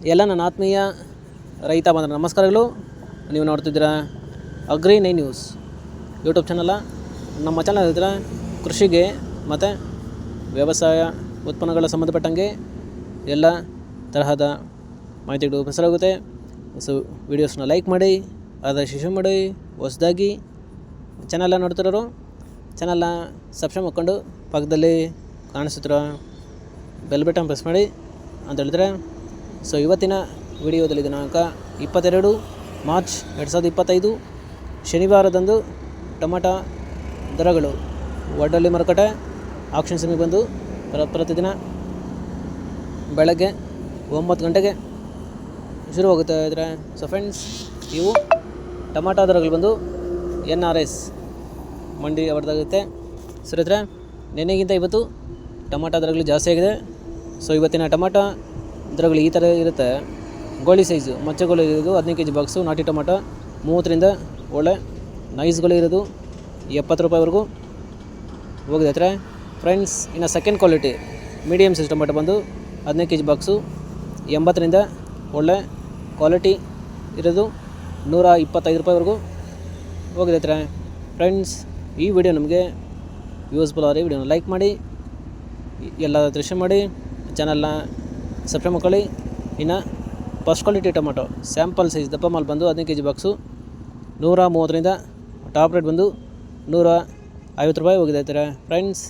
ಎಲ್ಲ ನನ್ನ ಆತ್ಮೀಯ ರೈತ ಬಂದ ನಮಸ್ಕಾರಗಳು. ನೀವು ನೋಡ್ತಿದ್ದೀರಾ ಅಗ್ರಿ9 ನ್ಯೂಸ್ ಯೂಟ್ಯೂಬ್ ಚಾನಲ. ನಮ್ಮ ಚಾನಲ್ ಇದ್ರೆ ಕೃಷಿಗೆ ಮತ್ತು ವ್ಯವಸಾಯ ಉತ್ಪನ್ನಗಳ ಸಂಬಂಧಪಟ್ಟಂಗೆ ಎಲ್ಲ ತರಹದ ಮಾಹಿತಿಗಳು ಪ್ರಸಾರವಾಗುತ್ತೆ. ಸೊ ವೀಡಿಯೋಸ್ನ ಲೈಕ್ ಮಾಡಿ, ಅದರ ಶಿಶು ಮಾಡಿ. ಹೊಸದಾಗಿ ಚಾನಲ್ನ ನೋಡ್ತಿರೋರು ಚಾನಲ್ನ ಸಬ್ಸ್ಕ್ರೈಬ್ ಮಾಡ್ಕೊಂಡು ಪಕ್ಕದಲ್ಲಿ ಕಾಣಿಸುತ್ತಿರೋ ಬೆಲ್ ಬಟನ್ ಪ್ರೆಸ್ ಮಾಡಿ ಅಂತ ಹೇಳಿದ್ರೆ, ಸೊ ಇವತ್ತಿನ ವಿಡಿಯೋದಲ್ಲಿ ದಿನಾಂಕ 22 ಮಾರ್ಚ್ 2025 ಶನಿವಾರದಂದು ಟೊಮಾಟೊ ದರಗಳು ವಡ್ಡಳ್ಳಿ ಮಾರುಕಟ್ಟೆ ಆಕ್ಷನ್ ಸಮಿತಿ ಬಂದು ಪ್ರತಿದಿನ ಬೆಳಗ್ಗೆ 9 ಗಂಟೆಗೆ ಶುರುವಾಗುತ್ತಾ ಇದ್ದಾರೆ. ಸೊ ಫ್ರೆಂಡ್ಸ್, ಇವು ಟೊಮಾಟೊ ದರಗಳು ಬಂದು NRS ಮಂಡಿ ಅವರದಾಗುತ್ತೆ. ಸರಿ ಇದ್ರೆ ನೆನ್ನೆಗಿಂತ ಇವತ್ತು ಟೊಮಾಟೊ ದರಗಳು ಜಾಸ್ತಿ ಆಗಿದೆ. ಸೊ ಇವತ್ತಿನ ಟೊಮಾಟೊ ದರಗಳು ಈ ಥರ ಇರುತ್ತೆ. ಗೋಳಿ ಸೈಜು ಮಚ್ಚೆಗಳು ಇರೋದು 15 kg ಬಾಕ್ಸು ನಾಟಿ ಟೊಮಾಟೊ 30ರಿಂದ ಒಳ್ಳೆ ನೈಸ್ಗಳು ಇರೋದು 70 ರೂಪಾಯಿವರೆಗೂ ಹೋಗಿದೆ ಹತ್ರ. ಫ್ರೆಂಡ್ಸ್, ಇನ್ನು second quality medium size tomato ಬಂದು 15 kg ಬಾಕ್ಸು 80ರಿಂದ ಒಳ್ಳೆ ಕ್ವಾಲಿಟಿ ಇರೋದು 125 ರೂಪಾಯಿವರೆಗೂ ಹೋಗಿದೆ ಹತ್ರ. ಫ್ರೆಂಡ್ಸ್, ಈ ವಿಡಿಯೋ ನಮಗೆ ಯೂಸ್ಫುಲ್ ಆದರೆ ವಿಡಿಯೋನ ಲೈಕ್ ಮಾಡಿ, ಎಲ್ಲ ದೃಶ್ಯ ಮಾಡಿ, ಚಾನಲ್ನ ಸಬ್ಸ್ಕ್ರೈಬ್ ಮಾಡ್ಕೊಳ್ಳಿ. ಇನ್ನು first quality tomato sample size ದಪ್ಪ ಮಾಲ್ ಬಂದು 15 kg ಬಾಕ್ಸು 130ರಿಂದ ಟಾಪ್ ರೇಟ್ ಬಂದು 150 ರೂಪಾಯಿ ಹೋಗಿದೆ ಅಂತಾರೆ. ಫ್ರೆಂಡ್ಸ್,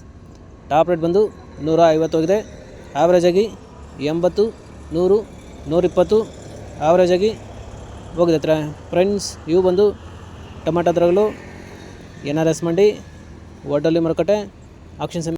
ಟಾಪ್ ರೇಟ್ ಬಂದು 150 ಹೋಗಿದೆ. ಆವ್ರೇಜಾಗಿ 80, 100, 120 ಆವ್ರೇಜಾಗಿ ಹೋಗಿದೆ ಅಂತಾರೆ. ಫ್ರೆಂಡ್ಸ್, ಇವು ಬಂದು ಟೊಮಾಟೊ ದರಗಳು NRS ಮಂಡಿ ವಡ್ಡಳ್ಳಿ ಮಾರುಕಟ್ಟೆ ಆಕ್ಷನ್